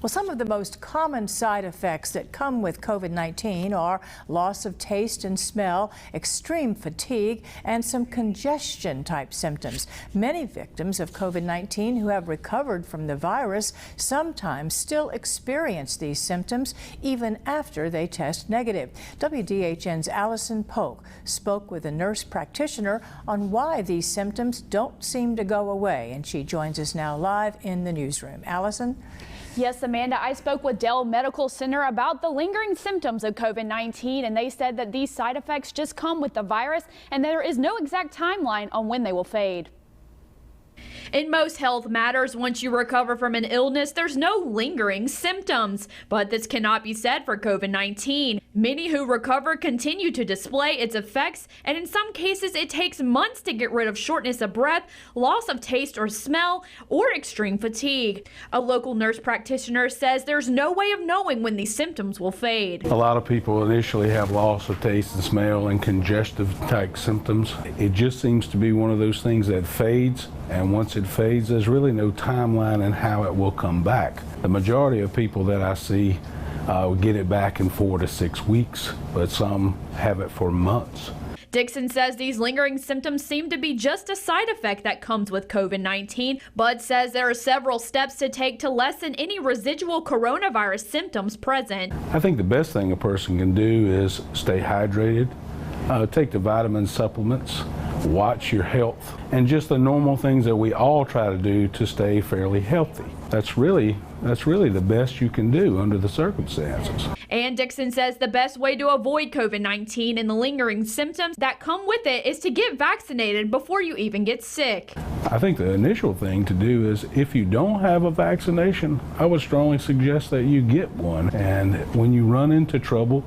Well, some of the most common side effects that come with COVID-19 are loss of taste and smell, extreme fatigue, and some congestion-type symptoms. Many victims of COVID-19 who have recovered from the virus sometimes still experience these symptoms even after they test negative. WDHN's Allison Polk spoke with a nurse practitioner on why these symptoms don't seem to go away, and she joins us now live in the newsroom. Allison? Yes, Amanda, I spoke with Dell Medical Center about the lingering symptoms of COVID-19, and they said that these side effects just come with the virus and there is no exact timeline on when they will fade. In most health matters, once you recover from an illness, there's no lingering symptoms. But this cannot be said for COVID-19. Many who recover continue to display its effects, and in some cases it takes months to get rid of shortness of breath, loss of taste or smell, or extreme fatigue. A local nurse practitioner says there's no way of knowing when these symptoms will fade. A lot of people initially have loss of taste and smell and congestive type symptoms. It just seems to be one of those things that fades, and once it fades, there's really no timeline in how it will come back. The majority of people that I see get it back in 4 to 6 weeks, but some have it for months. Dixon says these lingering symptoms seem to be just a side effect that comes with COVID-19, but says there are several steps to take to lessen any residual coronavirus symptoms present. I think the best thing a person can do is stay hydrated, take the vitamin supplements, watch your health, and just the normal things that we all try to do to stay fairly healthy. That's really the best you can do under the circumstances. And Dixon says the best way to avoid COVID-19 and the lingering symptoms that come with it is to get vaccinated before you even get sick. I think the initial thing to do is, if you don't have a vaccination, I would strongly suggest that you get one. And when you run into trouble,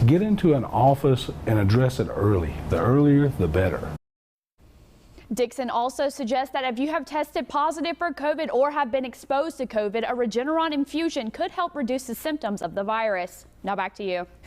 get into an office and address it early. The earlier, the better. Dixon also suggests that if you have tested positive for COVID or have been exposed to COVID, a Regeneron infusion could help reduce the symptoms of the virus. Now back to you.